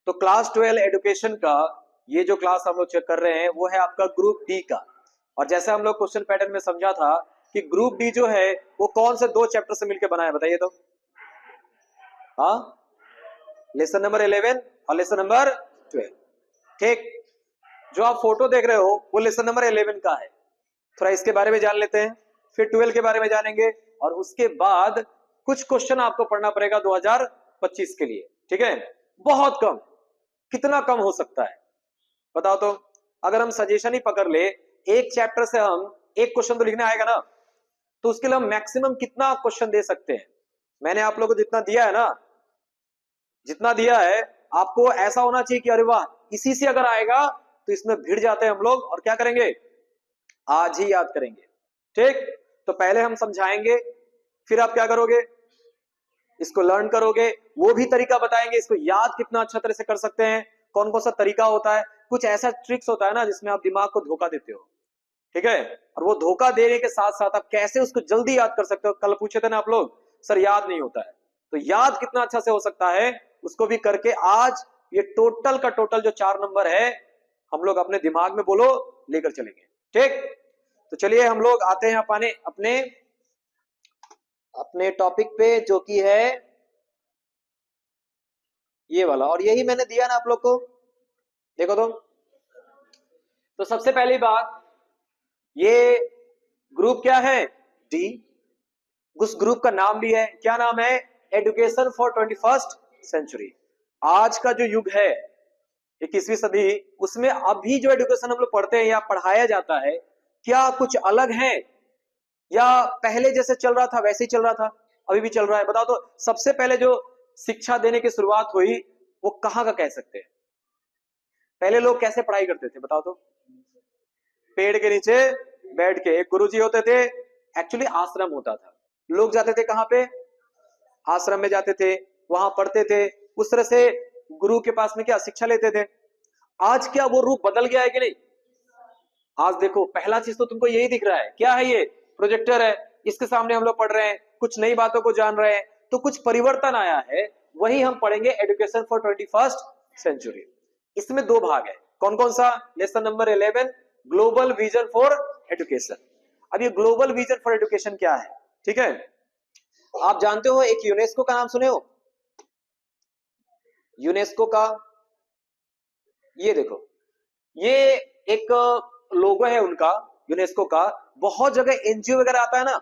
तो class 12 education का ये जो क्लास हम लोग चेक कर रहे हैं वो है आपका ग्रुप डी का। और जैसे हम लोग क्वेश्चन पैटर्न में समझा था कि ग्रुप डी जो है वो कौन से दो चैप्टर से मिलकर बना है, बताइए तो। हाँ, लेसन नंबर 11 और लेसन नंबर 12। ठीक, जो आप फोटो देख रहे हो वो लेसन नंबर 11 का है। थोड़ा इसके बारे में जान लेते हैं, फिर 12 के बारे में जानेंगे, और उसके बाद कुछ क्वेश्चन आपको पढ़ना पड़ेगा 2025 के लिए। ठीक है, बहुत कम, कितना कम हो सकता है बताओ तो। अगर हम सजेशन ही पकड़ ले, एक चैप्टर से हम एक क्वेश्चन तो लिखने आएगा ना, तो उसके लिए हम मैक्सिमम कितना क्वेश्चन दे सकते हैं। मैंने आप लोगों को जितना दिया है ना, जितना दिया है आपको ऐसा होना चाहिए कि अरे वाह, इसी से अगर आएगा तो इसमें भिड़ जाते हैं हम लोग और क्या करेंगे, आज ही याद करेंगे। ठीक, तो पहले हम समझाएंगे, फिर आप क्या करोगे, इसको लर्न करोगे, वो भी तरीका बताएंगे इसको याद कितना अच्छा तरह से कर सकते हैं, कौन कौन सा तरीका होता है। कुछ ऐसा ट्रिक्स होता है ना जिसमें आप दिमाग को धोखा देते हो, ठीक है, और वो धोखा देने के साथ साथ आप कैसे उसको जल्दी याद कर सकते हो। कल पूछे थे ना आप लोग, सर याद नहीं होता है, तो याद कितना अच्छा से हो सकता है उसको भी करके आज ये टोटल का टोटल जो 4 नंबर है हम लोग अपने दिमाग में बोलो लेकर चलेंगे। ठीक, तो चलिए हम लोग आते हैं अपने अपने अपने टॉपिक पे, जो कि है ये वाला, और यही मैंने दिया ना आप लोग को, देखो तो सबसे पहली बात, ये ग्रुप क्या है, डी। उस ग्रुप का नाम भी है, क्या नाम है, एजुकेशन फॉर 21st सेंचुरी। आज का जो युग है 21वीं सदी, उसमें अभी जो एजुकेशन हम लोग पढ़ते हैं या पढ़ाया जाता है, क्या कुछ अलग है या पहले जैसे चल रहा था वैसे ही चल रहा था, अभी भी चल रहा है, बताओ तो। सबसे पहले जो शिक्षा देने की शुरुआत हुई वो कहां का कह सकते हैं, पहले लोग कैसे पढ़ाई करते थे बताओ तो। पेड़ के नीचे बैठ के, एक गुरुजी होते थे, एक्चुअली आश्रम होता था, लोग जाते थे कहां पे, आश्रम में जाते थे, वहां पढ़ते थे, उस तरह से गुरु के पास में क्या शिक्षा लेते थे। आज क्या वो रूप बदल गया है कि नहीं। आज देखो पहला चीज तो तुमको यही दिख रहा है, क्या है ये, प्रोजेक्टर है, इसके सामने हम लोग पढ़ रहे हैं, कुछ नई बातों को जान रहे हैं, तो कुछ परिवर्तन आया है। वही हम पढ़ेंगे एजुकेशन फॉर 21st सेंचुरी। इसमें दो भाग है, कौन कौन सा, lesson number 11 global vision for education. अब ये ग्लोबल विजन फॉर एजुकेशन क्या है, ठीक है, आप जानते हो एक यूनेस्को का नाम सुने हो, यूनेस्को का, ये देखो, ये एक लोगो है उनका, यूनेस्को का। बहुत जगह एनजीओ वगैरह आता है ना,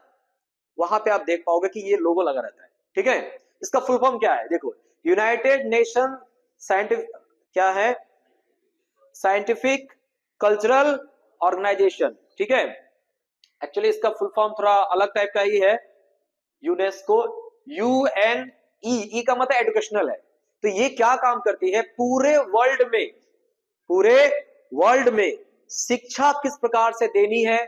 वहां पे आप देख पाओगे कि ये लोगो लगा रहता है। ठीक है, इसका फुल फॉर्म क्या है, देखो, यूनाइटेड नेशन साइंटिफिक, क्या है, साइंटिफिक कल्चरल ऑर्गेनाइजेशन। ठीक है, एक्चुअली इसका फुल फॉर्म थोड़ा अलग टाइप का ही है, यूनेस्को, UN, ई का मतलब एजुकेशनल है। तो ये क्या काम करती है, पूरे वर्ल्ड में, पूरे वर्ल्ड में शिक्षा किस प्रकार से देनी है,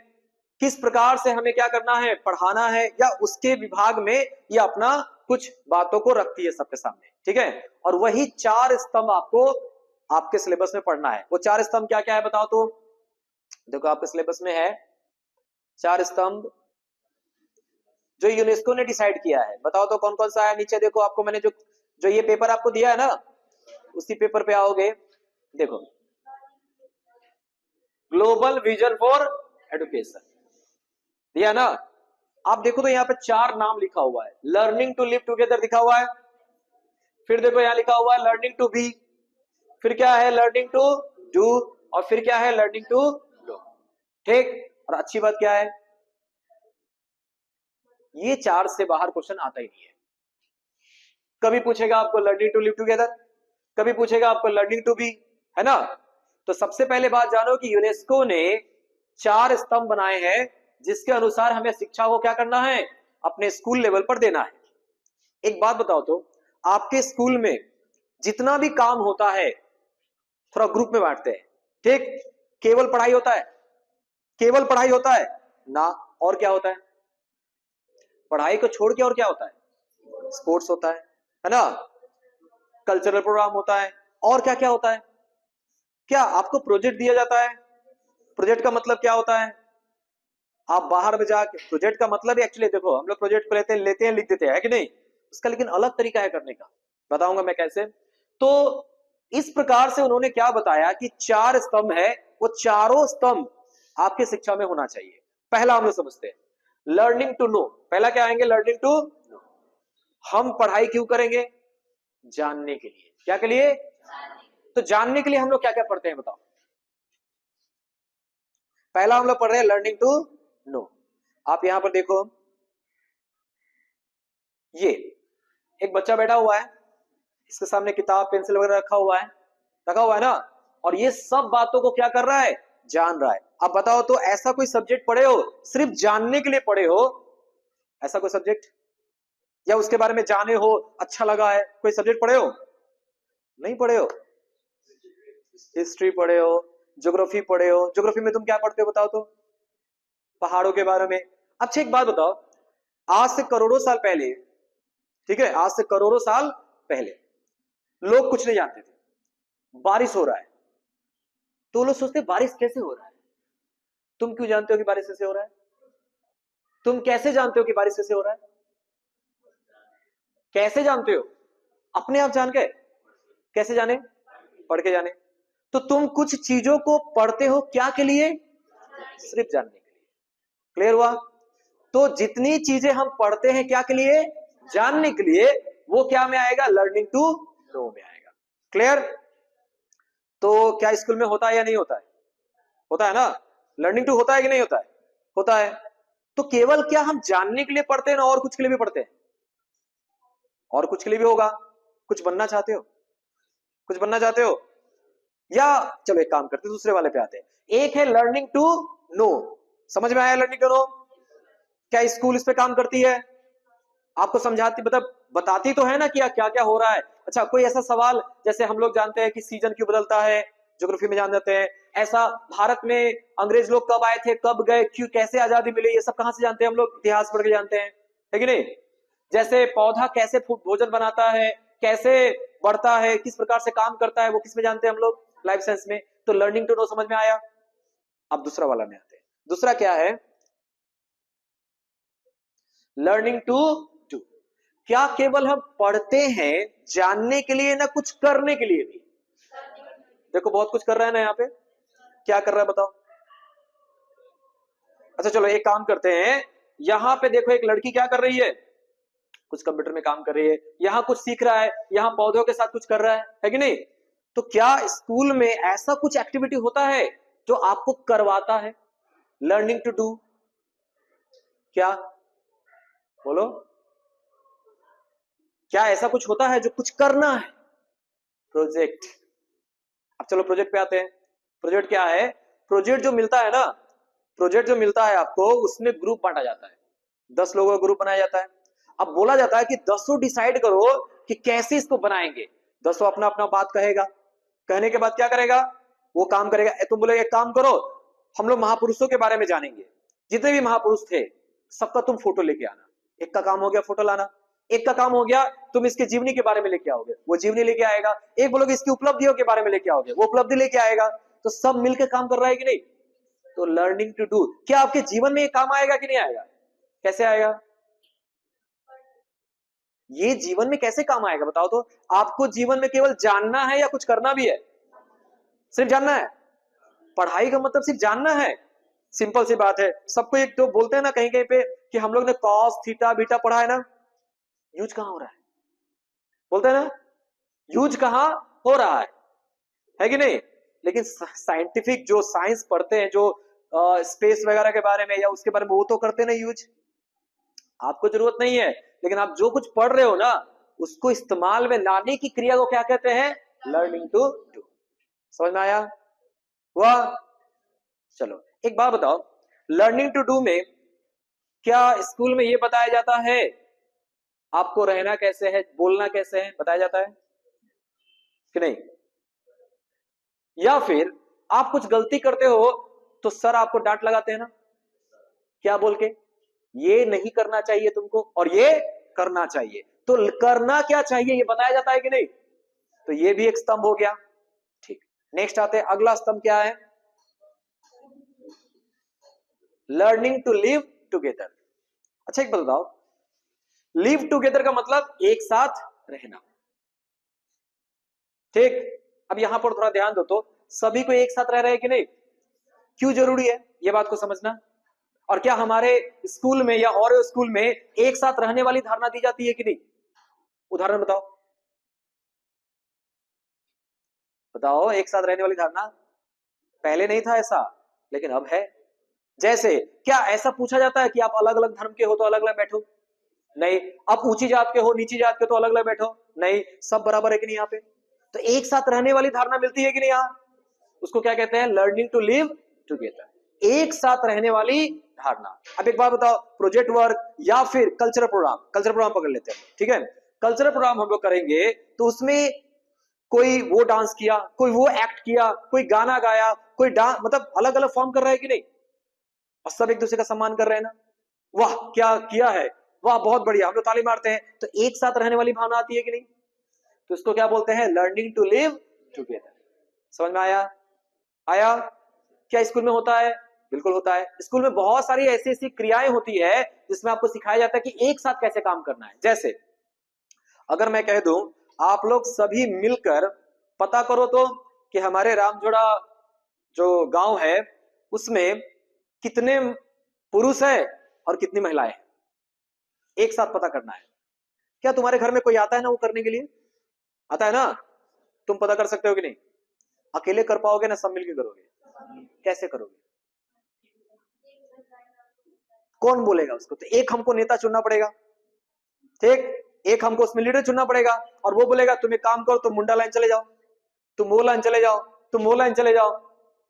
किस प्रकार से हमें क्या करना है, पढ़ाना है, या उसके विभाग में ये अपना कुछ बातों को रखती है सबके सामने। ठीक है, और वही 4 स्तंभ आपको आपके सिलेबस में पढ़ना है। वो 4 स्तंभ क्या क्या है बताओ तो। देखो आपके सिलेबस में है 4 स्तंभ जो यूनेस्को ने डिसाइड किया है, बताओ तो कौन कौन सा है। नीचे देखो, आपको मैंने जो जो ये पेपर आपको दिया है ना, उसी पेपर पे आओगे, देखो, ग्लोबल विजन फॉर एजुकेशन दिया ना। आप देखो तो यहाँ पे 4 नाम लिखा हुआ है, लर्निंग टू लिव टुगेदर लिखा हुआ है, फिर देखो यहाँ लिखा हुआ है लर्निंग टू बी, फिर क्या है लर्निंग टू डू, और फिर क्या है लर्निंग टू लो। ठीक, और अच्छी बात क्या है, ये 4 से बाहर क्वेश्चन आता ही नहीं है। कभी पूछेगा आपको लर्निंग टू लिव टुगेदर, कभी पूछेगा आपको लर्निंग टू बी, है ना। तो सबसे पहले बात जानो कि यूनेस्को ने 4 स्तंभ बनाए हैं जिसके अनुसार हमें शिक्षा को क्या करना है, अपने स्कूल लेवल पर देना है। एक बात बताओ तो, आपके स्कूल में जितना भी काम होता है थोड़ा ग्रुप में बांटते हैं, ठीक, केवल पढ़ाई होता है, केवल पढ़ाई होता है ना, और क्या होता है, पढ़ाई को छोड़ के और क्या होता है, स्पोर्ट्स होता है ना, कल्चरल प्रोग्राम होता है, और क्या क्या होता है, क्या आपको प्रोजेक्ट दिया जाता है। प्रोजेक्ट का मतलब क्या होता है, आप बाहर में जाके, प्रोजेक्ट का मतलब एक्चुअली देखो, हम लोग प्रोजेक्ट को लेते हैं लिख देते हैं, है कि नहीं, इसका लेकिन अलग तरीका है करने का, बताऊंगा मैं कैसे। तो इस प्रकार से उन्होंने क्या बताया कि 4 स्तंभ है, वो चारों स्तंभ आपकी शिक्षा में होना चाहिए। पहला हम लोग समझते हैं लर्निंग टू नो। पहला क्या आएंगे? Learning to know. हम पढ़ाई क्यों करेंगे? जानने के लिए। क्या के लिए? तो जानने के लिए हम लोग क्या क्या पढ़ते हैं बताओ? पहला हम लोग पढ़ रहे हैं लर्निंग टू नो। आप यहां पर देखो, ये एक बच्चा बैठा हुआ है, इसके सामने किताब पेंसिल वगैरह रखा हुआ है ना, और ये सब बातों को क्या कर रहा है? जान रहा है। अब बताओ तो ऐसा कोई सब्जेक्ट पढ़े हो सिर्फ जानने के लिए पढ़े हो? ऐसा कोई सब्जेक्ट, या उसके बारे में जाने हो, अच्छा लगा है, कोई सब्जेक्ट पढ़े हो? नहीं पढ़े हो। हिस्ट्री पढ़े हो, ज्योग्राफी पढ़े हो। ज्योग्राफी में तुम क्या पढ़ते हो बताओ तो? पहाड़ों के बारे में। अच्छा एक बात बताओ, आज से करोड़ों साल पहले, ठीक है, आज से करोड़ों साल पहले लोग कुछ नहीं जानते थे। बारिश हो रहा है तो लोग सोचते बारिश कैसे हो रहा है। तुम क्यों जानते हो कि बारिश कैसे हो रहा है? तुम कैसे जानते हो कि बारिश कैसे हो रहा है? कैसे जानते हो? अपने आप जान के। कैसे जाने? पढ़ के जाने। तो तुम कुछ चीजों को पढ़ते हो क्या के लिए? सिर्फ जानने के लिए। क्लियर हुआ? तो जितनी चीजें हम पढ़ते हैं क्या के लिए? जानने के लिए। वो क्या में आएगा? लर्निंग टू नो में आएगा। क्लियर? तो क्या स्कूल में होता है या नहीं होता है? होता है ना। लर्निंग टू होता है कि नहीं होता है? होता है। तो केवल क्या हम जानने के लिए पढ़ते हैं ना, और कुछ के लिए भी पढ़ते हैं? और कुछ के लिए भी होगा। कुछ बनना चाहते हो? कुछ बनना चाहते हो? या चलो एक काम करते हैं, दूसरे वाले पे आते हैं। एक है लर्निंग टू नो। समझ में आया लर्निंग टू नो? क्या स्कूल इस पे काम करती है? आपको समझाती, मतलब बताती तो है ना कि क्या क्या हो रहा है। अच्छा कोई ऐसा सवाल, जैसे हम लोग जानते हैं कि सीजन क्यों बदलता है, ज्योग्राफी में जान जाते हैं। ऐसा भारत में अंग्रेज लोग कब आए थे, कब गए, क्यों, कैसे आजादी मिली, ये सब कहां से जानते हैं हम लोग? इतिहास पढ़ के जानते हैं, है कि नहीं? जैसे पौधा कैसे भोजन बनाता है, कैसे बढ़ता है, किस प्रकार से काम करता है, वो किस में जानते हैं हम लोग? लाइफ साइंस में। तो लर्निंग टू नो समझ में आया। अब दूसरा वाला में आते हैं। दूसरा क्या है? Learning to do. क्या केवल हम पढ़ते हैं जानने के लिए ना, कुछ करने के लिए भी? देखो बहुत कुछ कर रहा है ना यहाँ पे। क्या कर रहा है बताओ? अच्छा चलो एक काम करते हैं, यहाँ पे देखो एक लड़की क्या कर रही है? कुछ कंप्यूटर में काम कर रही है, यहाँ कुछ सीख रहा है, यहाँ पौधों के साथ कुछ कर रहा है कि नहीं? तो क्या स्कूल में ऐसा कुछ एक्टिविटी होता है जो आपको करवाता है? Learning to do. क्या बोलो? क्या ऐसा कुछ होता है जो कुछ करना है? प्रोजेक्ट। अब चलो प्रोजेक्ट पे आते हैं। प्रोजेक्ट क्या है? प्रोजेक्ट जो मिलता है ना, प्रोजेक्ट जो मिलता है आपको, उसमें ग्रुप बांटा जाता है। 10 लोगों का ग्रुप बनाया जाता है। अब बोला जाता है कि 10 डिसाइड करो कि कैसे इसको बनाएंगे। 10 अपना अपना बात कहेगा। कहने के बाद क्या करेगा? वो काम करेगा। तुम बोले एक काम करो, हम लोग महापुरुषों के बारे में जानेंगे, जितने भी महापुरुष थे सबका तुम फोटो लेके आना। एक का काम हो गया फोटो लाना। एक का काम हो गया तुम इसके जीवनी के बारे में लेके आओगे, वो जीवनी लेके आएगा। एक बोलोगे इसकी उपलब्धियों के बारे में लेके आओगे, वो उपलब्धि लेके आएगा। तो सब मिलकर काम कर रहा है कि नहीं? तो लर्निंग टू डू। क्या आपके जीवन में ये काम आएगा कि नहीं आएगा? कैसे आएगा? ये जीवन में कैसे काम आएगा बताओ तो? आपको जीवन में केवल जानना है या कुछ करना भी है? सिर्फ जानना है? पढ़ाई का मतलब सिर्फ जानना है? सिंपल सी बात है। सबको एक तो बोलते हैं ना कहीं कहीं पे कि हम लोग ने कॉस थीटा बीटा पढ़ा है ना, यूज कहां हो रहा है? बोलते हैं ना, यूज कहां हो रहा है कि नहीं? लेकिन साइंटिफिक जो साइंस पढ़ते हैं, जो स्पेस वगैरह के बारे में या उसके बारे में, वो तो करते ना यूज। आपको जरूरत नहीं है, लेकिन आप जो कुछ पढ़ रहे हो ना, उसको इस्तेमाल में लाने की क्रिया को क्या कहते हैं? Learning to do. समझ में आया? हुआ? चलो एक बात बताओ, लर्निंग टू डू में क्या स्कूल में ये बताया जाता है आपको रहना कैसे है, बोलना कैसे है, बताया जाता है कि नहीं? या फिर आप कुछ गलती करते हो तो सर आपको डांट लगाते हैं ना, क्या बोल के? ये नहीं करना चाहिए तुमको और ये करना चाहिए। तो करना क्या चाहिए ये बताया जाता है कि नहीं? तो ये भी एक स्तंभ हो गया। ठीक, नेक्स्ट आते हैं, अगला स्तंभ क्या है? Learning to live together. अच्छा एक बात बताओ, लिव टुगेदर का मतलब एक साथ रहना। ठीक, अब यहां पर थोड़ा ध्यान दो, तो सभी को एक साथ रह रहे हैं कि नहीं, क्यों जरूरी है ये बात को समझना। और क्या हमारे स्कूल में या और स्कूल में एक साथ रहने वाली धारणा दी जाती है कि नहीं? उदाहरण बताओ, बताओ एक साथ रहने वाली धारणा। पहले नहीं था ऐसा, लेकिन अब है। जैसे क्या ऐसा पूछा जाता है कि आप अलग अलग धर्म के हो तो अलग अलग बैठो? नहीं। आप ऊंची जात के हो नीची जात के तो अलग अलग बैठो? नहीं। सब बराबर है कि नहीं यहाँ पे? तो एक साथ रहने वाली धारणा मिलती है कि नहीं यहाँ? उसको क्या कहते हैं? लर्निंग टू लिव टुगेदर, एक साथ रहने वाली धारणा। अब एक बात बताओ, प्रोजेक्ट वर्क या फिर कल्चरल प्रोग्राम, कल्चरल प्रोग्राम पकड़ लेते हैं, ठीक है। कल्चरल प्रोग्राम हम लोग करेंगे तो उसमें कोई वो डांस किया, कोई वो एक्ट किया, कोई गाना गाया, कोई डांस, मतलब अलग अलग फॉर्म कर रहा है कि नहीं, और सब एक दूसरे का सम्मान कर रहे हैं ना। वाह क्या किया है, वाह बहुत बढ़िया, हम लोग ताली मारते हैं, तो एक साथ रहने वाली भावना आती है कि नहीं? तो इसको क्या बोलते हैं? Learning to live together. समझ में आया? आया? क्या स्कूल में होता है? बिल्कुल होता है। स्कूल में बहुत सारी ऐसी ऐसी क्रियाएं होती है जिसमें आपको सिखाया जाता है कि एक साथ कैसे काम करना है। जैसे अगर मैं कह दूं आप लोग सभी मिलकर पता करो तो कि हमारे रामजोड़ा जो गांव है उसमें कितने पुरुष है और कितनी महिलाएं हैं, एक साथ पता करना है। क्या तुम्हारे घर में कोई आता है ना वो करने के लिए? आता है ना? तुम पता कर सकते हो कि नहीं? अकेले कर पाओगे ना, सब मिलकर करोगे? कैसे करोगे? कौन बोलेगा उसको? तो एक हमको नेता चुनना पड़ेगा, ठीक, एक हमको उसमें लीडर चुनना पड़ेगा, और वो बोलेगा तुम एक काम करो, तुम मुंडा लाइन चले जाओ, तुम वो लाइन चले जाओ, तुम वो लाइन चले जाओ।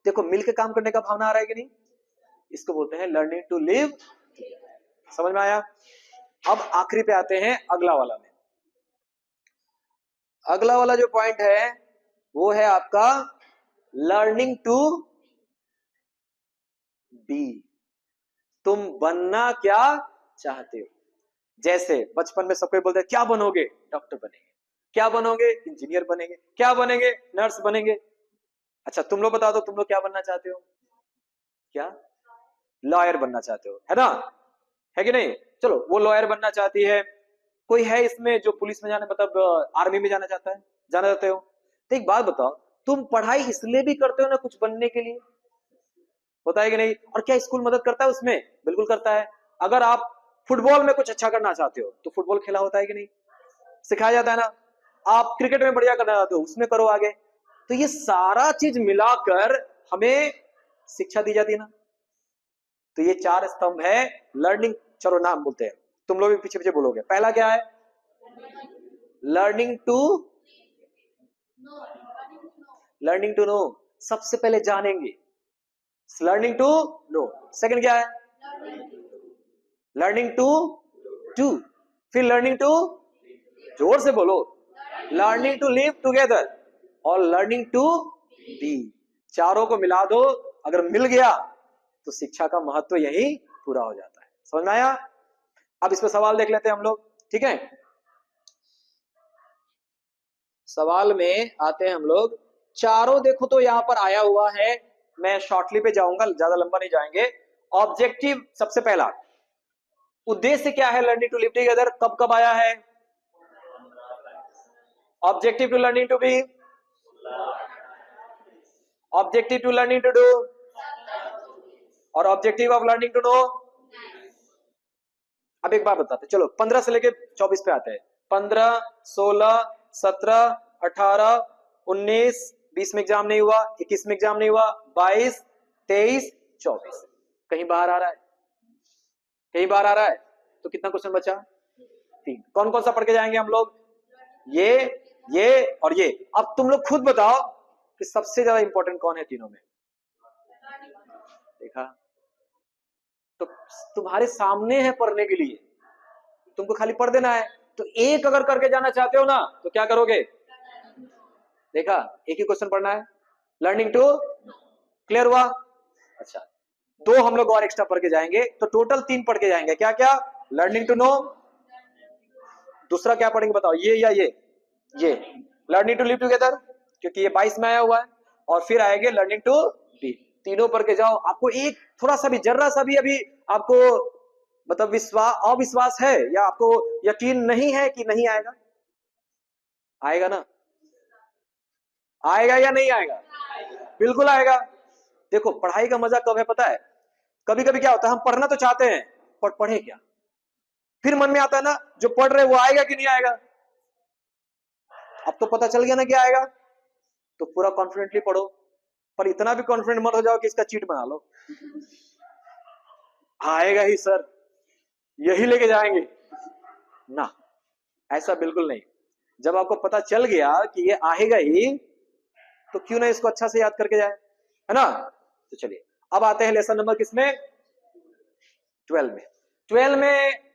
देखो मिलकर काम करने का भावना आ रहा है कि नहीं? इसको बोलते हैं लर्निंग टू लिव। समझ में आया? अब आखिरी पे आते हैं अगला वाला में। अगला वाला जो पॉइंट है वो है आपका लर्निंग टू बी। तुम बनना क्या चाहते हो? जैसे बचपन में सबको बोलते हैं क्या बनोगे? डॉक्टर बनेंगे। क्या बनोगे? इंजीनियर बनेंगे। क्या बनेंगे? नर्स बनेंगे। अच्छा तुम लोग बता दो, तुम लोग क्या बनना चाहते हो? क्या? लॉयर बनना चाहते हो, है ना? है कि नहीं? चलो वो लॉयर बनना चाहती है। कोई है इसमें जो पुलिस में जाना, मतलब आर्मी में जाना चाहता है? जाना चाहते हो? तो एक बात बताओ, तुम पढ़ाई इसलिए भी करते हो ना कुछ बनने के लिए, होता है कि नहीं? और क्या स्कूल मदद करता है उसमें? बिल्कुल करता है। अगर आप फुटबॉल में कुछ अच्छा करना चाहते हो तो फुटबॉल खेला होता है कि नहीं, सिखाया जाता है ना। आप क्रिकेट में बढ़िया करना चाहते हो उसमें करो आगे। तो ये सारा चीज मिलाकर हमें शिक्षा दी जाती है ना। तो ये चार स्तंभ है लर्निंग। चलो नाम बोलते हैं, तुम लोग भी पीछे पीछे बोलोगे। पहला क्या है? Learning to, learning to know, सबसे पहले जानेंगे। Learning to know. सेकंड क्या है? Learning to do. फिर लर्निंग टू, जोर से बोलो, लर्निंग टू लिव टुगेदर, और लर्निंग टू बी। चारों को मिला दो, अगर मिल गया तो शिक्षा का महत्व यही पूरा हो जाता है। समझ में आया? अब इस पे सवाल देख लेते हैं हम लोग, ठीक है। सवाल में आते हैं हम लोग। चारों देखो तो यहां पर आया हुआ है, मैं शॉर्टली पे जाऊंगा, ज्यादा लंबा नहीं जाएंगे। ऑब्जेक्टिव सबसे पहला, उद्देश्य क्या है लर्निंग टू लिव टुगेदर? कब कब आया है? Objective to learning to be, objective to learning to do, और objective of learning to know. अब एक बार बताते, चलो 15 से लेके 24 पे आते हैं। 15, 16, 17, 18, 19, 20 में एग्जाम नहीं हुआ, 21 में एग्जाम नहीं हुआ, 22, 23, 24। कहीं बाहर आ रहा है? कहीं बाहर आ रहा है? तो कितना क्वेश्चन बचा? 3। कौन कौन सा पढ़ के जाएंगे हम लोग? ये और ये। अब तुम लोग खुद बताओ कि सबसे ज्यादा इंपॉर्टेंट कौन है तीनों में? देखा, तो तुम्हारे सामने है पढ़ने के लिए, तुमको खाली पढ़ देना है। तो एक अगर करके जाना चाहते हो ना तो क्या करोगे? देखा, एक ही क्वेश्चन पढ़ना है, लर्निंग टू। क्लियर हुआ? अच्छा, 2 हम लोग और एक्स्ट्रा पढ़ के जाएंगे, तो टोटल 3 पढ़ के जाएंगे। क्या क्या? लर्निंग टू नो, दूसरा क्या पढ़ेंगे बताओ? ये या ये लर्निंग टू लिव टुगेदर, क्योंकि ये 22 में आया हुआ है, और फिर आएंगे लर्निंग टू बी। तीनों पढ़ के जाओ। आपको एक थोड़ा सा भी, जर्रा सा भी अभी आपको मतलब अविश्वास है, या आपको यकीन नहीं है कि नहीं आएगा? आएगा ना? आएगा या नहीं आएगा? बिल्कुल आएगा। देखो पढ़ाई का मजा कब है पता है? कभी कभी क्या होता है, हम पढ़ना तो चाहते हैं पर पढ़े क्या, फिर मन में आता है ना जो पढ़ रहे वो आएगा कि नहीं आएगा। अब तो पता चल गया ना क्या आएगा, तो पूरा कॉन्फिडेंटली पढ़ो, पर इतना भी कॉन्फिडेंट मत हो जाओ कि इसका चीट बना लो। आएगा ही सर, यही लेके जाएंगे ना, ऐसा बिल्कुल नहीं। जब आपको पता चल गया कि ये आएगा ही, तो क्यों ना इसको अच्छा से याद करके जाए, है ना। तो चलिए अब आते हैं लेसन नंबर किसमें, 12 में। 12 में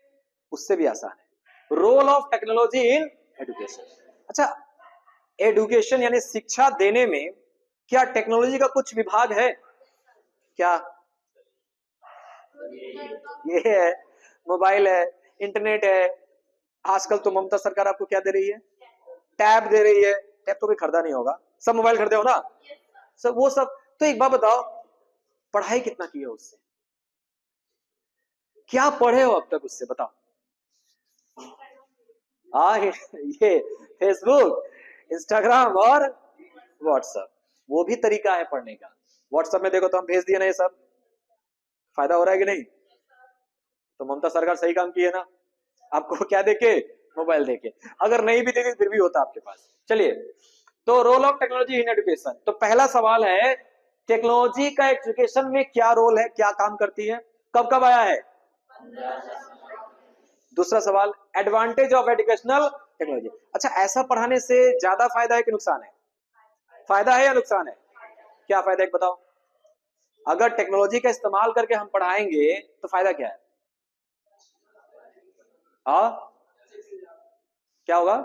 उससे भी आसान है, role of technology in education. अच्छा, एजुकेशन यानी शिक्षा देने में क्या टेक्नोलॉजी का कुछ विभाग है क्या? ये है, मोबाइल है, इंटरनेट है। आजकल तो ममता सरकार आपको क्या दे रही है, टैब दे रही है। टैब तो कोई खरीदा नहीं होगा, सब मोबाइल खरीदे हो ना, सब वो सब। तो एक बात बताओ, पढ़ाई कितना की है उससे, क्या पढ़े हो अब तक उससे, बताओ। हाँ, ये फेसबुक, इंस्टाग्राम और व्हाट्सएप, वो भी तरीका है पढ़ने का। व्हाट्सएप में देखो तो हम भेज दिए ना, ये सब फायदा हो रहा है कि नहीं? तो ममता सरकार सही काम की है ना, आपको क्या देके, मोबाइल देके। अगर नहीं भी देती फिर भी होता आपके पास। चलिए, तो role of technology in education, तो पहला सवाल है टेक्नोलॉजी का एजुकेशन में क्या रोल है, क्या काम करती है, कब कब आया है? दूसरा सवाल, एडवांटेज ऑफ एजुकेशनल टेक्नोलॉजी। अच्छा, ऐसा पढ़ाने से ज्यादा फायदा है कि नुकसान है? फायदा है या नुकसान है? क्या फायदा है बताओ। अगर टेक्नोलॉजी का इस्तेमाल करके हम पढ़ाएंगे तो फायदा क्या है? हाँ, क्या होगा?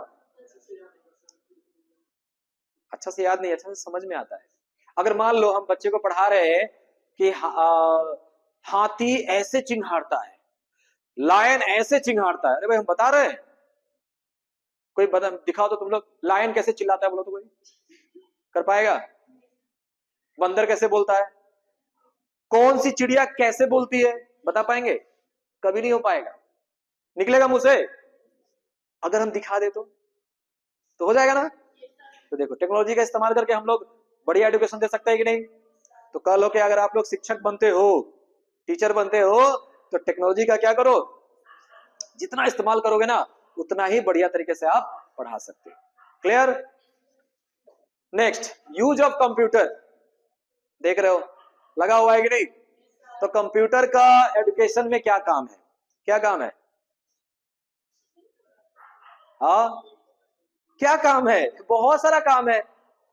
अच्छा से याद नहीं, अच्छा से समझ में आता है। अगर मान लो हम बच्चे को पढ़ा रहे हैं कि हाथी ऐसे चिंघाड़ता है, लायन ऐसे चिंघाड़ता है। अरे भाई हम बता रहे हैं, कोई बता दिखाओ तो तुम लोग, लायन कैसे चिल्लाता है बोलो तो, कोई कर पाएगा? बंदर कैसे बोलता है? कौन सी चिड़िया कैसे बोलती है, बता पाएंगे? कभी नहीं हो पाएगा, निकलेगा मुंह से। अगर हम दिखा दे तो हो जाएगा ना। तो देखो टेक्नोलॉजी का इस्तेमाल करके हम लोग बढ़िया एजुकेशन दे सकते हैं कि नहीं। तो कल हो के अगर आप लोग शिक्षक बनते हो, टीचर बनते हो, तो टेक्नोलॉजी का क्या करो, जितना इस्तेमाल करोगे ना उतना ही बढ़िया तरीके से आप पढ़ा सकते हो। Clear? Next, use of computer, देख रहे हो लगा हुआ है कि नहीं? तो कंप्यूटर का एजुकेशन में क्या काम है, क्या काम है? हाँ, क्या काम है? बहुत सारा काम है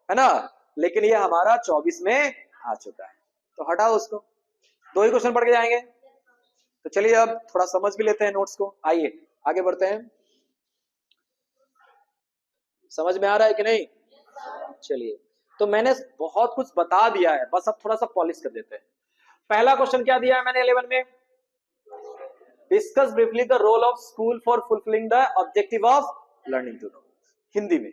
ना। लेकिन ये हमारा 24 में आ चुका है, तो हटाओ उसको, 2 ही क्वेश्चन पढ़ के जाएंगे। तो चलिए अब थोड़ा समझ भी लेते हैं नोट्स को, आइए आगे बढ़ते हैं। समझ में आ रहा है कि नहीं? चलिए, तो मैंने बहुत कुछ बता दिया है, बस अब थोड़ा सा पॉलिश कर देते हैं। पहला क्वेश्चन क्या दिया है मैंने 11 में, discuss briefly the role of school for fulfilling the objective of learning to know. Hindi में,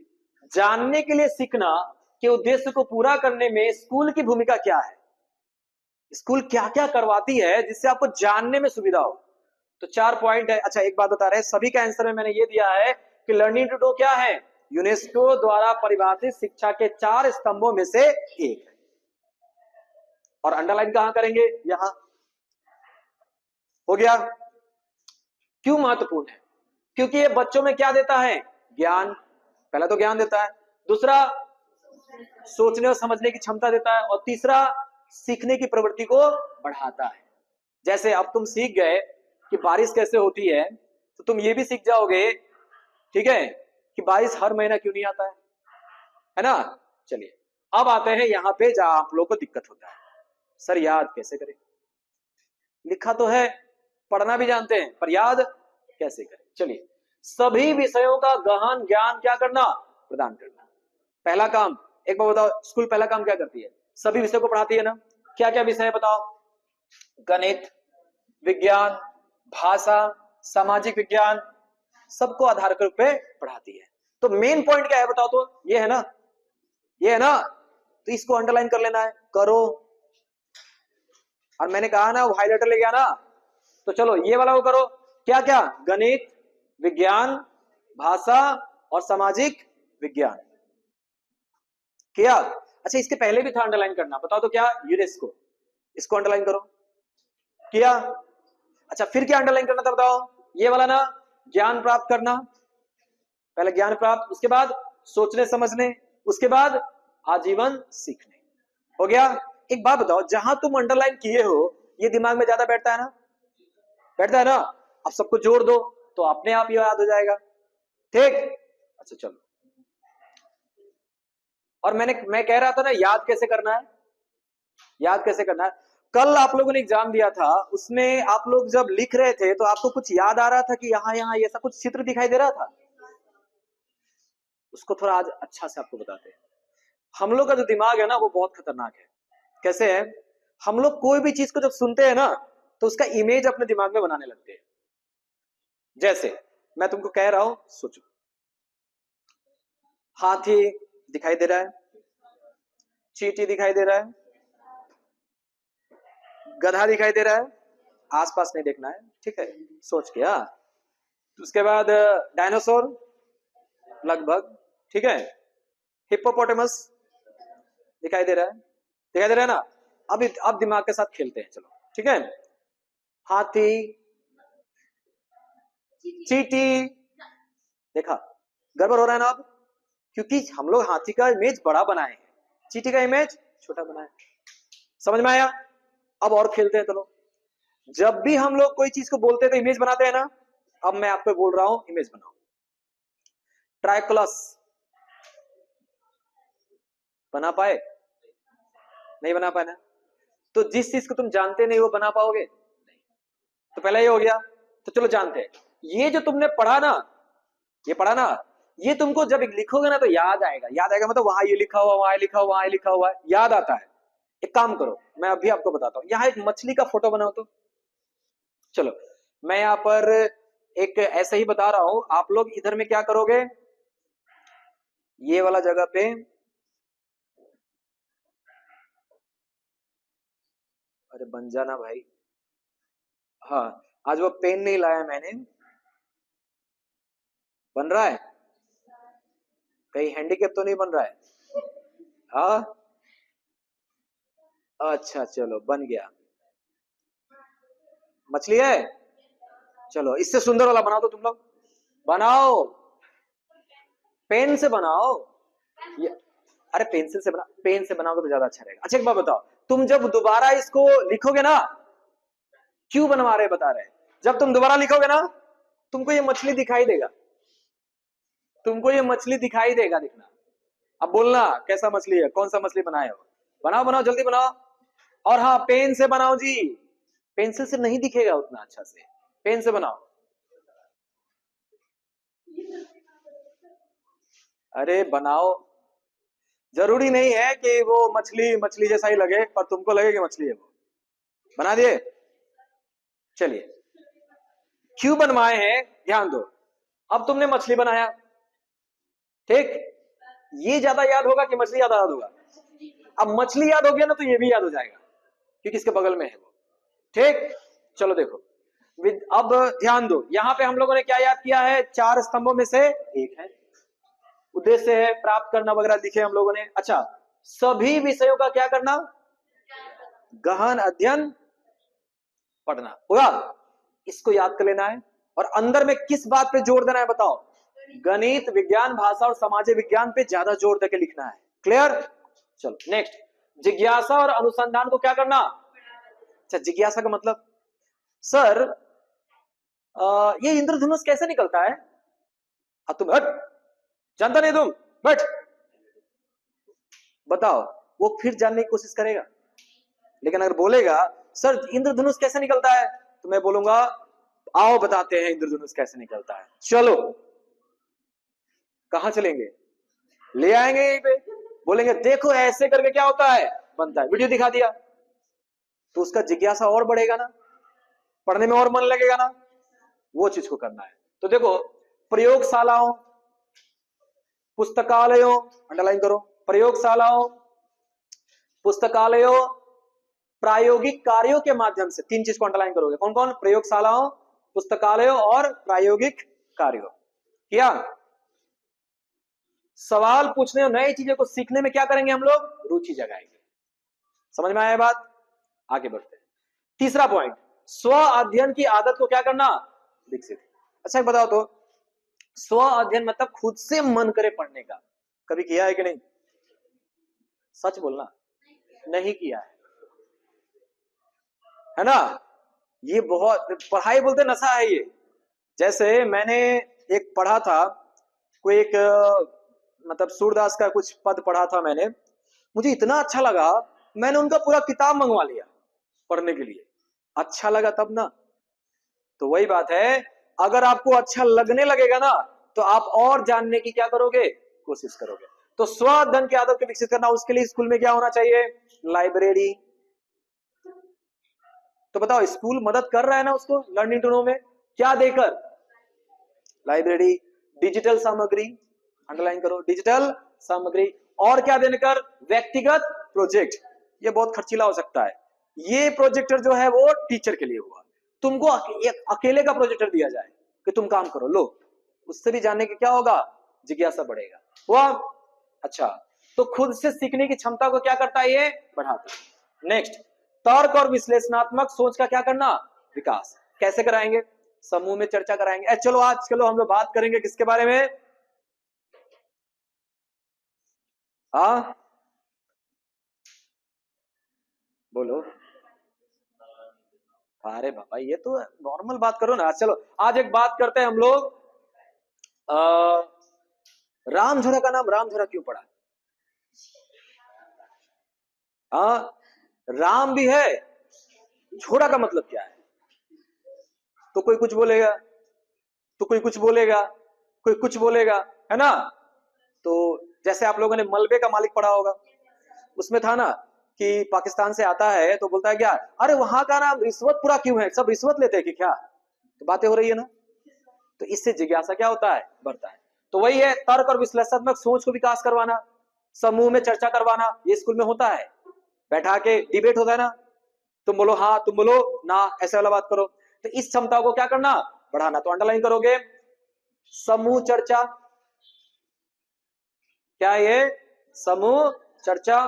जानने के लिए सीखना के उद्देश्य को पूरा करने में स्कूल की भूमिका क्या है, स्कूल क्या क्या करवाती है जिससे आपको जानने में सुविधा हो। तो 4 पॉइंट है। अच्छा, एक बात बता रहे हैं, सभी का आंसर में मैंने ये दिया है कि लर्निंग टू नो क्या है, यूनेस्को द्वारा परिभाषित शिक्षा के 4 स्तंभों में से एक है। और अंडरलाइन कहां करेंगे, यहां। हो गया? क्यों महत्वपूर्ण है? क्योंकि ये बच्चों में क्या देता है, ज्ञान। पहला तो ज्ञान देता है, दूसरा सोचने और समझने की क्षमता देता है, और तीसरा सीखने की प्रवृत्ति को बढ़ाता है। जैसे अब तुम सीख गए कि बारिश कैसे होती है, तो तुम ये भी सीख जाओगे, ठीक है, कि बारिश हर महीना क्यों नहीं आता है ना। चलिए अब आते हैं यहां पे जहां आप लोगों को दिक्कत होता है, सर याद कैसे करें, लिखा तो है, पढ़ना भी जानते हैं, पर याद कैसे करें। चलिए, सभी विषयों का गहन ज्ञान क्या करना, प्रदान करना। पहला काम, एक बार बताओ, स्कूल पहला काम क्या करती है, सभी विषयों को पढ़ाती है ना। क्या क्या विषय है बताओ, गणित, विज्ञान, भाषा, सामाजिक विज्ञान, सबको आधार के रूप पे पढ़ाती है। तो मेन पॉइंट क्या है बताओ, तो ये है ना, ये है ना, तो इसको अंडरलाइन कर लेना है, करो। और मैंने कहा ना वो हाईलाइटर ले गया ना, तो चलो ये वाला वो करो, क्या क्या, गणित, विज्ञान, भाषा और सामाजिक विज्ञान। किया? अच्छा, इसके पहले भी था अंडरलाइन करना, बताओ तो क्या? यूनेस्को, इसको अंडरलाइन करो। किया? अच्छा, फिर क्या अंडरलाइन करना था बताओ? ये वाला ना, ज्ञान प्राप्त करना। पहले ज्ञान प्राप्त, उसके बाद सोचने समझने, उसके बाद आजीवन सीखने। हो गया? एक बात बताओ, जहां तुम अंडरलाइन किए हो ये दिमाग में ज्यादा बैठता है ना? बैठता है ना? अब सबको जोड़ दो तो अपने आप ये याद हो जाएगा। ठीक? अच्छा चलो, और मैं कह रहा था ना, याद कैसे करना है, याद कैसे करना है। कल आप लोगों ने एग्जाम दिया था, उसमें आप लोग जब लिख रहे थे तो आपको कुछ याद आ रहा था कि यहाँ यहाँ ऐसा कुछ चित्र दिखाई दे रहा था? उसको थोड़ा आज अच्छा से आपको बताते हैं। हम लोग का जो दिमाग है ना वो बहुत खतरनाक है। कैसे है? हम लोग कोई भी चीज को जब सुनते हैं ना तो उसका इमेज अपने दिमाग में बनाने लगते हैं। जैसे मैं तुमको कह रहा हूं, सोचो, हाथी दिखाई दे रहा है, चींटी दिखाई दे रहा है, गधा दिखाई दे रहा है, आसपास नहीं देखना है, ठीक है, सोच के। हाँ, उसके बाद डायनासोर लगभग, ठीक है, हिप्पोपोटामस दिखाई दे रहा है, दिखाई दे रहा है ना? अब दिमाग के साथ खेलते हैं, चलो ठीक है। हाथी, चींटी, देखा गड़बड़ हो रहा है ना अब? क्योंकि हम लोग हाथी का इमेज बड़ा बनाए हैं, चींटी का इमेज छोटा बनाए। समझ में आया? अब और खेलते हैं, चलो। जब भी हम लोग कोई चीज को बोलते हैं तो इमेज बनाते हैं ना? अब मैं आपको बोल रहा हूं, इमेज बनाओ। ट्राइकोलस बना पाए? नहीं बना पाए ना? तो जिस चीज को तुम जानते नहीं वो बना पाओगे? तो पहले ये हो गया। तो चलो जानते हैं, ये जो तुमने पढ़ा ना, ये पढ़ा ना, ये तुमको जब लिखोगे ना तो याद आएगा। याद आएगा मतलब वहां ये लिखा हुआ, वहां लिखा हुआ, वहां लिखा हुआ, याद आता है। एक काम करो, मैं अभी आपको बताता हूँ, यहाँ एक मछली का फोटो बनाओ तो। चलो, मैं यहाँ पर एक ऐसे ही बता रहा हूं, आप लोग इधर में क्या करोगे, ये वाला जगह पे अरे बन जाना भाई। हाँ, आज वो पेन नहीं लाया मैंने। बन रहा है? कहीं हैंडीकैप तो नहीं बन रहा है? हाँ, अच्छा चलो बन गया। मछली है? चलो इससे सुंदर वाला बनाओ तो तुम लोग, बनाओ, पेन से बनाओ। ये, अरे पेंसिल से बना, पेन से बनाओगे तो ज्यादा अच्छा रहेगा। अच्छा एक बात बताओ, तुम जब दोबारा इसको लिखोगे ना, क्यों बनवा रहे बता रहे, जब तुम दोबारा लिखोगे ना तुमको ये मछली दिखाई देगा, तुमको ये मछली दिखाई देगा, दिखना। अब बोलना कैसा मछली है, कौन सा मछली बनाए हो। बनाओ बनाओ जल्दी बनाओ। और हाँ, पेन से बनाओ जी, पेंसिल से नहीं दिखेगा उतना अच्छा से, पेन से बनाओ। अरे बनाओ, जरूरी नहीं है कि वो मछली मछली जैसा ही लगे, पर तुमको लगे कि मछली है वो। बना दिए? चलिए, क्यों बनवाए हैं ध्यान दो। अब तुमने मछली बनाया, ठीक, ये ज्यादा याद होगा कि मछली ज्यादा याद होगा? अब मछली याद हो गया ना तो ये भी याद हो जाएगा, क्योंकि इसके बगल में है वो। ठीक, चलो देखो, अब ध्यान दो, यहां पे हम लोगों ने क्या याद किया है, चार स्तंभों में से एक है, उद्देश्य है प्राप्त करना वगैरह लिखे हम लोगों ने। अच्छा, सभी विषयों का क्या करना, गहन अध्ययन पढ़ना होगा, इसको याद कर लेना है। और अंदर में किस बात पे जोर देना है बताओ, गणित, विज्ञान, भाषा और समाज विज्ञान पे ज्यादा जोर देकर लिखना है। क्लियर? चलो नेक्स्ट, जिज्ञासा और अनुसंधान को क्या करना। अच्छा, जिज्ञासा का मतलब, सर ये इंद्रधनुष कैसे निकलता है? तुम हट, जानता नहीं तुम, बैठ, बताओ। वो फिर जानने की कोशिश करेगा, लेकिन अगर बोलेगा सर इंद्रधनुष कैसे निकलता है, तो मैं बोलूंगा आओ बताते हैं इंद्रधनुष कैसे निकलता है। चलो, कहां चलेंगे, ले आएंगे यहीं पे, बोलेंगे देखो ऐसे करके क्या होता है, बनता है, वीडियो दिखा दिया, तो उसका जिज्ञासा और बढ़ेगा ना, पढ़ने में और मन लगेगा ना, वो चीज को करना है। तो देखो, प्रयोगशालाओं, पुस्तकालयों, अंडरलाइन करो, प्रयोगशालाओं, पुस्तकालयों, प्रायोगिक कार्यों के माध्यम से, तीन चीज को अंडरलाइन करोगे, कौन कौन, प्रयोगशालाओं, पुस्तकालयों और प्रायोगिक कार्यों। किया? सवाल पूछने और नई चीजें को सीखने में क्या करेंगे हम लोग, रुचि जगाएंगे। समझ में आया बात, आगे बढ़ते हैं। तीसरा पॉइंट, स्व अध्ययन की आदत को क्या करना, विकसित। अच्छा बताओ तो, स्व अध्ययन मतलब खुद से मन करे पढ़ने का, कभी किया है कि नहीं, सच बोलना, नहीं किया है ना। ये बहुत, पढ़ाई बोलते नशा है ये। जैसे मैंने एक पढ़ा था, कोई एक मतलब सूरदास का कुछ पद पढ़ा था मैंने, मुझे इतना अच्छा लगा, मैंने उनका पूरा किताब मंगवा लिया पढ़ने के लिए। अच्छा लगा तब ना। तो वही बात है, अगर आपको अच्छा लगने लगेगा ना, तो आप और जानने की क्या करोगे, कोशिश करोगे। तो स्व अध्ययन की आदत को विकसित करना, उसके लिए स्कूल में क्या होना चाहिए, लाइब्रेरी। तो बताओ स्कूल मदद कर रहा है ना उसको लर्निंग टू नो में, क्या देकर, लाइब्रेरी, डिजिटल सामग्री, अंडरलाइन करो, डिजिटल सामग्री, और क्या देकर, व्यक्तिगत प्रोजेक्ट। ये बहुत खर्चीला हो सकता है, ये प्रोजेक्टर जो है वो टीचर के लिए हुआ, तुमको एक अकेले का प्रोजेक्टर दिया जाए कि तुम काम करो, लो, उससे भी जानने के क्या होगा, जिज्ञासा बढ़ेगा, हुआ। अच्छा, तो खुद से सीखने की क्षमता को क्या करता है, ये बढ़ाता है। नेक्स्ट, तर्क और विश्लेषणात्मक सोच का क्या करना, विकास। कैसे कराएंगे, समूह में चर्चा कराएंगे। चलो आज चलो हम लोग बात करेंगे किसके बारे में, हाँ बोलो, अरे बाबा ये तो नॉर्मल बात करो ना। चलो आज एक बात करते हैं हम लोग, रामझोरा का नाम रामझोरा क्यों पड़ा, हाँ, राम भी है, झोरा का मतलब क्या है, तो कोई कुछ बोलेगा, तो कोई कुछ बोलेगा, कोई कुछ बोलेगा, है ना। तो जैसे आप लोगों ने मलबे का मालिक पढ़ा होगा, उसमें था ना कि पाकिस्तान से आता है तो बोलता है क्या, अरे वहां का नाम रिश्वतपुरा क्यों है, सब रिश्वत लेते हैं कि क्या, तो बातें हो रही है ना। तो इससे जिज्ञासा क्या होता है, बढ़ता है। तो वही है, तर्क और विश्लेषणात्मक सोच को विकास करवाना, समूह में चर्चा करवाना, ये स्कूल में होता है, बैठा के डिबेट होता है ना, तुम बोलो हाँ, तुम बोलो ना, ऐसे वाला बात करो। तो इस क्षमता को क्या करना, बढ़ाना। तो अंडरलाइन करोगे, समूह चर्चा, क्या ये, समूह चर्चा,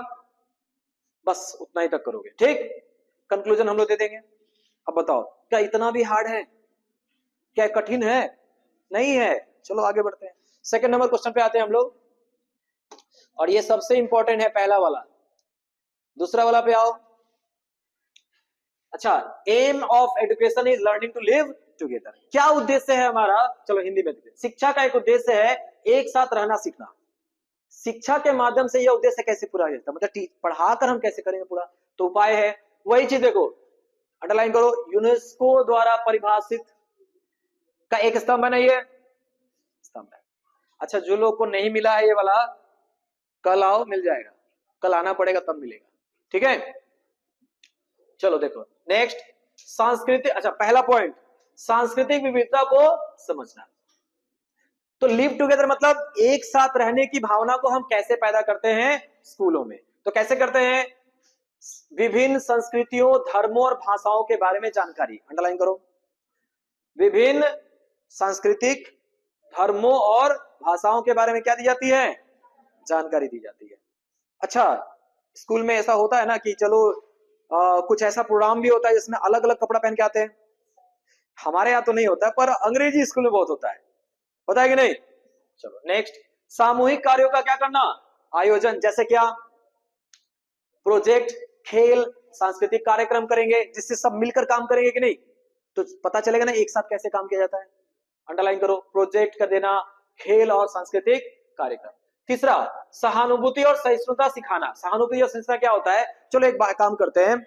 बस उतना ही तक करोगे, ठीक। कंक्लूजन हम लोग दे देंगे। अब बताओ क्या इतना भी हार्ड है, क्या कठिन है, नहीं है। चलो आगे बढ़ते हैं, सेकंड नंबर क्वेश्चन पे आते हैं हम लोग, और ये सबसे इंपॉर्टेंट है, पहला वाला। दूसरा वाला पे आओ। अच्छा, aim of education is learning to live together. क्या उद्देश्य है हमारा, चलो हिंदी में देखते हैं। शिक्षा का एक उद्देश्य है एक साथ रहना सीखना। शिक्षा के माध्यम से यह उद्देश्य कैसे पूरा होता है, मतलब पढ़ाकर हम कैसे करेंगे पूरा। तो उपाय है वही चीज, देखो अंडरलाइन करो, यूनेस्को द्वारा परिभाषित का एक स्तंभ है ना, ये स्तंभ है। अच्छा, जो लोग को नहीं मिला है ये वाला, कल आओ, मिल जाएगा, कल आना पड़ेगा तब मिलेगा, ठीक है। चलो देखो नेक्स्ट, सांस्कृतिक, अच्छा पहला पॉइंट, सांस्कृतिक विविधता को समझना। तो लिव टुगेदर मतलब एक साथ रहने की भावना को हम कैसे पैदा करते हैं स्कूलों में। तो कैसे करते हैं, विभिन्न संस्कृतियों, धर्मों और भाषाओं के बारे में जानकारी, अंडरलाइन करो, विभिन्न सांस्कृतिक, धर्मों और भाषाओं के बारे में क्या दी जाती है, जानकारी दी जाती है। अच्छा, स्कूल में ऐसा होता है ना कि चलो कुछ ऐसा प्रोग्राम भी होता है जिसमें अलग अलग कपड़ा पहन के आते हैं, हमारे यहाँ तो नहीं होता है, पर अंग्रेजी स्कूल में बहुत होता है, पता है कि नहीं। चलो नेक्स्ट, सामूहिक कार्यों का क्या करना, आयोजन, जैसे क्या, प्रोजेक्ट, खेल, सांस्कृतिक कार्यक्रम करेंगे जिससे सब मिलकर काम करेंगे कि नहीं, तो पता चलेगा ना एक साथ कैसे काम किया जाता है। अंडरलाइन करो, प्रोजेक्ट कर देना, खेल और सांस्कृतिक कार्यक्रम। तीसरा, सहानुभूति और सहिष्णुता सिखाना। सहानुभूति और सहिष्णुता क्या होता है, चलो एक काम करते हैं,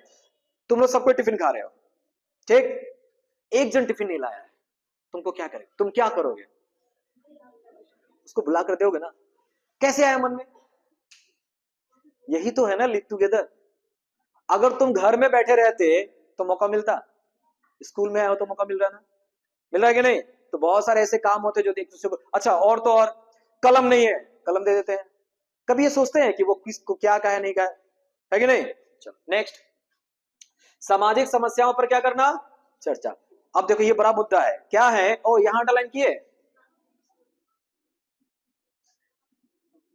तुम लोग सबको टिफिन खा रहे हो, ठीक, एक जन टिफिन नहीं लाया है, तुमको क्या करें, तुम क्या करोगे, उसको बुला कर दोगे ना, कैसे आया मन में, यही तो है ना लिव टुगेदर। अगर तुम घर में बैठे रहते तो मौका मिलता, स्कूल में आए हो तो मौका मिल रहा ना, मिल रहा है कि नहीं। तो बहुत सारे ऐसे काम होते जो एक दूसरे को, अच्छा और तो और, कलम नहीं है, कलम दे देते हैं, कभी ये सोचते हैं कि वो किसको क्या कहा नहीं कहा है कि नहीं। चलो नेक्स्ट, सामाजिक समस्याओं पर क्या करना, चर्चा। अब देखो ये बड़ा मुद्दा है, क्या है, ओ यहां अंडरलाइन किए,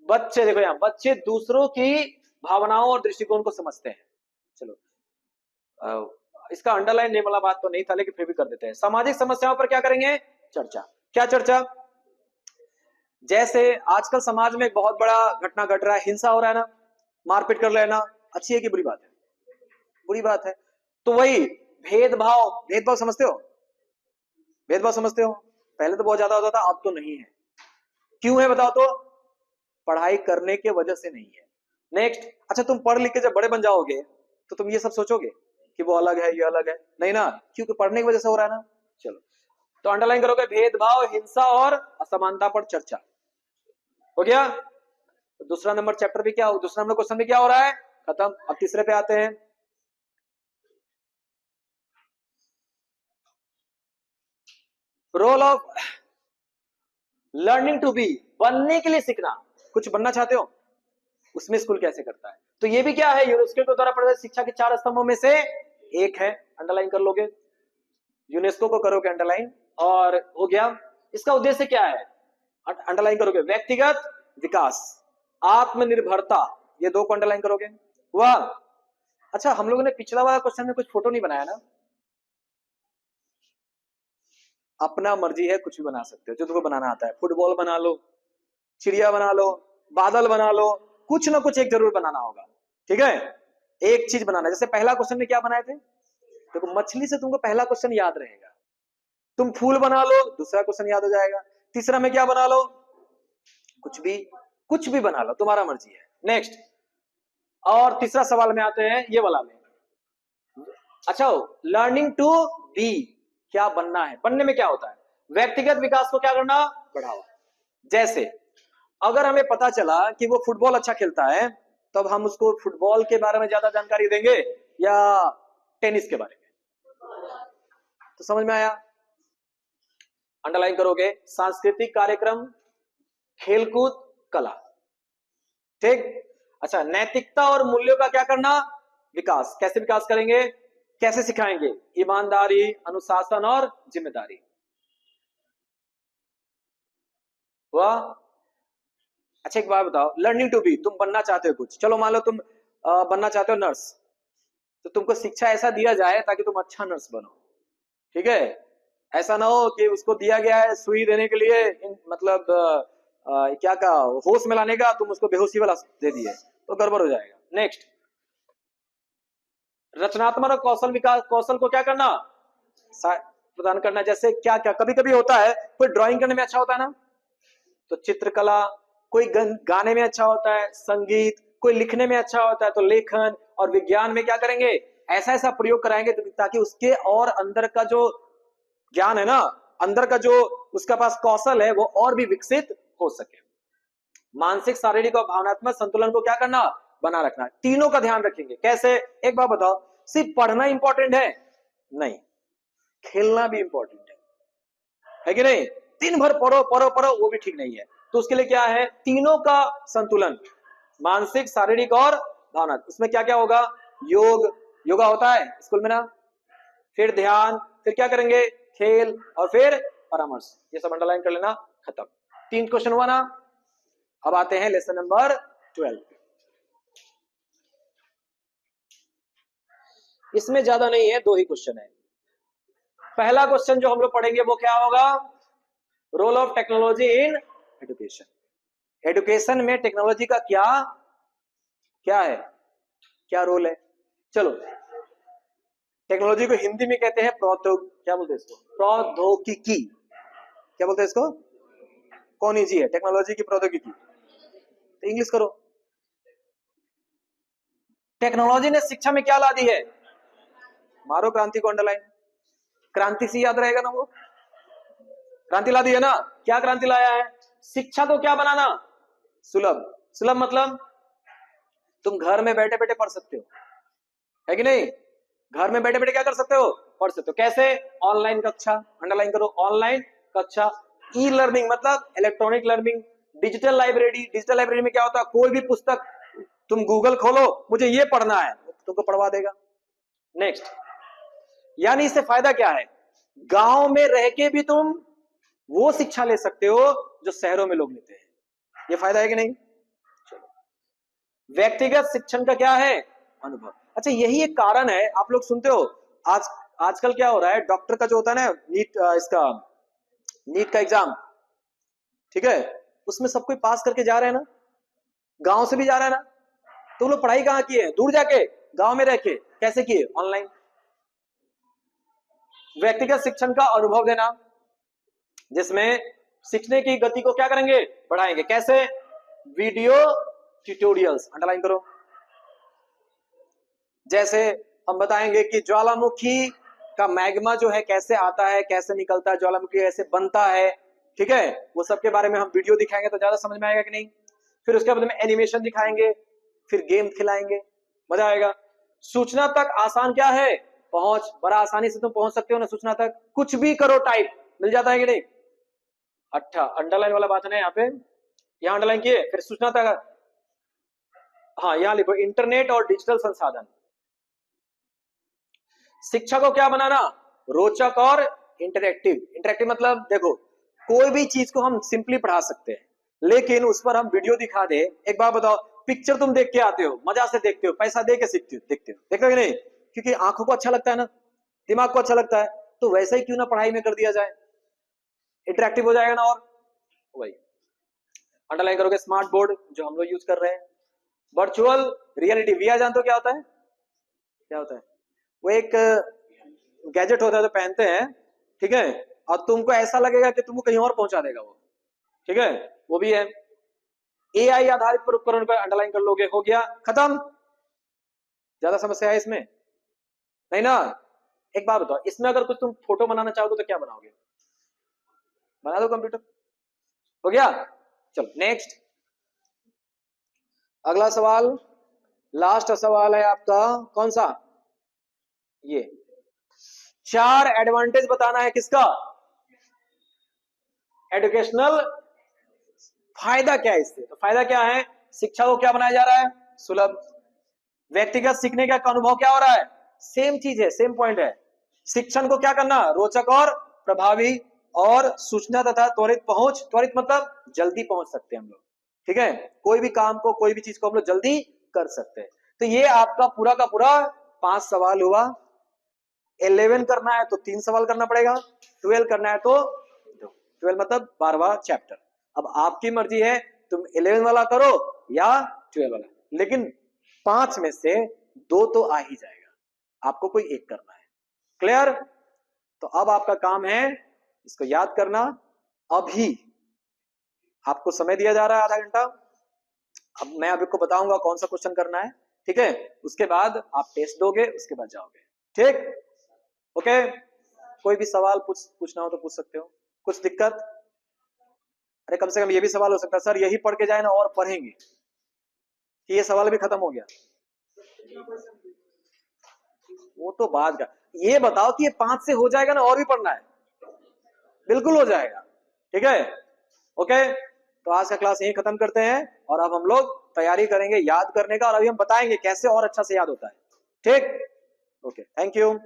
बच्चे देखो यहाँ, बच्चे दूसरों की भावनाओं और दृष्टिकोण को समझते हैं। चलो इसका अंडरलाइन नहीं वाला बात तो नहीं था, लेकिन फिर भी कर देते हैं। सामाजिक समस्याओं पर क्या करेंगे? चर्चा। क्या चर्चा? जैसे आजकल समाज में एक बहुत बड़ा घटना घट रहा है, हिंसा हो रहा है ना, मारपीट कर लेना, अच्छी है कि बुरी बात है? बुरी बात है। तो वही भेदभाव, भेदभाव समझते हो? भेदभाव समझते हो? पहले तो बहुत ज्यादा होता था, अब तो नहीं है। क्यों है बताओ तो? पढ़ाई करने के वजह से नहीं है। नेक्स्ट, अच्छा तुम पढ़ लिख के जब बड़े बन जाओगे तो तुम ये सब सोचोगे कि वो अलग है ये अलग है? नहीं ना, क्योंकि पढ़ने की वजह से हो रहा है ना। चलो तो अंडरलाइन करोगे, भेदभाव, हिंसा और असमानता पर चर्चा। हो गया? तो दूसरा नंबर चैप्टर भी क्या हो, दूसरा नंबर क्वेश्चन भी क्या हो रहा है? खत्म। अब तीसरे पे आते हैं। Role of learning to be, बनने के लिए सीखना। कुछ बनना चाहते हो, उसमें स्कूल कैसे करता है? तो ये भी क्या है? यूनेस्को के द्वारा प्रदत्त शिक्षा के 4 स्तंभों में से एक है। अंडरलाइन कर लोगे, यूनेस्को को करोगे अंडरलाइन, और हो गया। इसका उद्देश्य क्या है? अंडरलाइन करोगे, व्यक्तिगत विकास, आत्मनिर्भरता, ये 2 को अंडरलाइन करोगे। वाह। अच्छा हम लोगों ने पिछला वाला क्वेश्चन में कुछ फोटो नहीं बनाया ना? अपना मर्जी है, कुछ भी बना सकते हो जो तुमको बनाना आता है। फुटबॉल बना लो, चिड़िया बना लो, बादल बना लो, कुछ ना कुछ एक जरूर बनाना होगा। ठीक है, एक चीज बनाना। जैसे पहला क्वेश्चन में क्या बनाए थे? देखो मछली से तुमको पहला क्वेश्चन याद रहेगा। तुम फूल बना लो, दूसरा क्वेश्चन याद हो जाएगा। तीसरा में क्या बना लो? कुछ भी, कुछ भी बना लो, तुम्हारा मर्जी है। नेक्स्ट, और तीसरा सवाल में आते हैं, ये वाला में। अच्छा, लर्निंग टू बी, क्या बनना है? बनने में क्या होता है? व्यक्तिगत विकास को क्या करना? बढ़ावा। जैसे अगर हमें पता चला कि वो फुटबॉल अच्छा खेलता है, तब हम उसको फुटबॉल के बारे में ज्यादा जानकारी देंगे या टेनिस के बारे में? तो समझ में आया? अंडरलाइन करोगे, सांस्कृतिक कार्यक्रम, खेलकूद, कला। ठीक। अच्छा, नैतिकता और मूल्यों का क्या करना? विकास। कैसे विकास करेंगे? कैसे सिखाएंगे? ईमानदारी, अनुशासन और जिम्मेदारी। वाह। अच्छा एक बात बताओ, लर्निंग टू बी, तुम बनना चाहते हो कुछ, चलो मान लो तुम बनना चाहते हो नर्स, तो तुमको शिक्षा ऐसा दिया जाए ताकि तुम अच्छा नर्स बनो। ठीक है, ऐसा ना हो कि उसको दिया गया है सुई देने के लिए, मतलब क्या का होश में लाने का, तुम उसको बेहोशी वाला दे दिए, तो गड़बड़ हो जाएगा। नेक्स्ट, रचनात्मक और कौशल विकास, कौशल को क्या करना? प्रदान करना। जैसे क्या क्या कभी कभी होता है, कोई ड्राइंग करने में अच्छा होता है ना, तो चित्रकला, कोई गाने में अच्छा होता है, संगीत, कोई लिखने में अच्छा होता है तो लेखन, और विज्ञान में क्या करेंगे? ऐसा ऐसा प्रयोग कराएंगे ताकि उसके और अंदर का जो ज्ञान है ना, अंदर का जो उसका पास कौशल है, वो और भी विकसित हो सके। मानसिक, शारीरिक और भावनात्मक संतुलन को क्या करना? बना रखना। तीनों का ध्यान रखेंगे। कैसे? एक बात बताओ, सिर्फ पढ़ना इंपॉर्टेंट है? नहीं, खेलना भी इंपॉर्टेंट है कि नहीं? दिन भर पढ़ो पढ़ो पढ़ो, वो भी ठीक नहीं है। तो उसके लिए क्या है? तीनों का संतुलन, मानसिक, शारीरिक और भावना। उसमें क्या क्या होगा? योग, योगा होता है स्कूल में ना, फिर ध्यान, फिर क्या करेंगे? खेल, और फिर परामर्श। ये सब अंडरलाइन कर लेना। खत्म। 3 क्वेश्चन हुआ ना। अब आते हैं लेसन नंबर 12। इसमें ज्यादा नहीं है, 2 ही क्वेश्चन है। पहला क्वेश्चन जो हम लोग पढ़ेंगे वो क्या होगा? Role of technology in education. Education में टेक्नोलॉजी का क्या क्या है, क्या रोल है? चलो, टेक्नोलॉजी को हिंदी में कहते हैं क्या बोलते हैं इसको? प्रौद्योगिकी। क्या बोलते हैं इसको? कौन इजी है? टेक्नोलॉजी की प्रौद्योगिकी, तो इंग्लिश करो। टेक्नोलॉजी ने शिक्षा में क्या ला दी है? मारो क्रांति को अंडरलाइन। क्रांति से याद रहेगा ना, वो क्रांति ला दी है ना। क्या क्रांति लाया है? शिक्षा को क्या बनाना? सुलभ। सुलभ मतलब तुम घर में बैठे बैठे पढ़ सकते हो, है कि नहीं? घर में बैठे बैठे क्या कर सकते हो? पढ़ सकते हो। कैसे? ऑनलाइन कक्षा। अंडरलाइन करो, ऑनलाइन कक्षा। ई लर्निंग मतलब electronic learning. Digital library, digital library में क्या होता है? कोई भी पुस्तक तुम गूगल खोलो, मुझे ये पढ़ना है, तुमको पढ़वा देगा। नेक्स्ट, यानी इससे फायदा क्या है? गांव में रह के भी तुम वो शिक्षा ले सकते हो जो शहरों में लोग लेते हैं। ये फायदा है कि नहीं? व्यक्तिगत शिक्षण का क्या है? अनुभव। अच्छा, यही एक कारण है, आप लोग सुनते हो आजकल क्या हो रहा है, डॉक्टर का जो होता है ना नीट का एग्जाम, ठीक है, उसमें सब कोई पास करके जा रहे हैं ना, गांव से भी जा रहा है ना, तो लोग पढ़ाई कहाँ किए? दूर जाके, गांव में रह के। कैसे किए? ऑनलाइन। व्यक्तिगत शिक्षण का अनुभव देना, जिसमें सीखने की गति को क्या करेंगे? बढ़ाएंगे। कैसे? वीडियो ट्यूटोरियल्स, अंडरलाइन करो। जैसे हम बताएंगे कि ज्वालामुखी का मैग्मा जो है कैसे आता है, कैसे निकलता है, ज्वालामुखी कैसे बनता है, ठीक है, वो सब के बारे में हम वीडियो दिखाएंगे तो ज्यादा समझ में आएगा कि नहीं। फिर उसके बाद में एनिमेशन दिखाएंगे, फिर गेम खिलाएंगे, मजा आएगा। सूचना तक आसान क्या है? पहुंच। बड़ा आसानी से तुम पहुंच सकते हो ना सूचना तक, कुछ भी करो टाइप, मिल जाता है कि नहीं। अच्छा, अंडरलाइन वाला बात है ना यहाँ पे, यहाँ अंडरलाइन किए। फिर सूचना तक, हाँ यहाँ लिखो, इंटरनेट और डिजिटल संसाधन। शिक्षा को क्या बनाना? रोचक और इंटरेक्टिव। इंटरेक्टिव मतलब देखो, कोई भी चीज को हम सिंपली पढ़ा सकते हैं, लेकिन उस पर हम वीडियो दिखा दे। एक बात बताओ, पिक्चर तुम देख के आते हो, मजा से देखते हो, पैसा दे के सीखते हो, देखते हो कि नहीं? क्योंकि आंखों को अच्छा लगता है ना, दिमाग को अच्छा लगता है, तो वैसे ही क्यों ना पढ़ाई में कर दिया जाए, इंटरेक्टिव हो जाएगा ना। और वही अंडरलाइन करोगे, स्मार्ट बोर्ड जो हम लोग यूज कर रहे हैं, वर्चुअल रियलिटी, वीआर जानते हो क्या होता है? क्या होता है? वो एक गैजेट होता है जो पहनते हैं, ठीक है, और तुमको ऐसा लगेगा कि तुमको कहीं और पहुंचा देगा वो, ठीक है, वो भी है। एआई आधारित पर उपकरण पर अंडरलाइन कर लोगे, हो गया, खत्म। ज्यादा समस्या है इसमें नहीं ना। एक बात बताओ, इसमें अगर कुछ तुम फोटो बनाना चाहोगे तो क्या बनाओगे? बना दो कंप्यूटर, हो गया। चलो नेक्स्ट, अगला सवाल, लास्ट सवाल है आपका, कौन सा? ये 4 एडवांटेज बताना है किसका? एजुकेशनल। फायदा क्या है इससे? तो फायदा क्या है? शिक्षा को क्या बनाया जा रहा है? सुलभ। व्यक्तिगत सीखने का अनुभव क्या हो रहा है? सेम चीज है, सेम पॉइंट है। शिक्षण को क्या करना? रोचक और प्रभावी, और सूचना तथा त्वरित पहुंच। त्वरित मतलब जल्दी पहुंच सकते हैं हम लोग, ठीक है, कोई भी काम को, कोई भी चीज को हम लोग जल्दी कर सकते हैं। तो ये आपका पूरा का पूरा 5 सवाल हुआ। 11 करना है तो 3 सवाल करना पड़ेगा, 12 करना है तो 12 मतलब 12वां चैप्टर। अब आपकी मर्जी है, तुम 11 वाला करो या 12 वाला, लेकिन 5 में से 2 तो आ ही जाएगा, आपको कोई एक करना है। क्लियर? तो अब आपका काम है इसको याद करना। अभी आपको समय दिया जा रहा है आधा घंटा। अब मैं आपको बताऊंगा कौन सा क्वेश्चन करना है, ठीक है, उसके बाद आप टेस्ट दोगे, उसके बाद जाओगे, ठीक? ओके, कोई भी सवाल पूछना हो तो पूछ सकते हो। कुछ दिक्कत? अरे कम से कम ये भी सवाल हो सकता है, सर यही पढ़ के जाए ना और पढ़ेंगे, कि ये सवाल भी खत्म हो गया। वो तो बाद का, ये बताओ कि ये 5 से हो जाएगा ना, और भी पढ़ना है? बिल्कुल हो जाएगा, ठीक है। ओके, तो आज का क्लास यही खत्म करते हैं, और अब हम लोग तैयारी करेंगे याद करने का, और अभी हम बताएंगे कैसे और अच्छा से याद होता है, ठीक? Okay, thank you.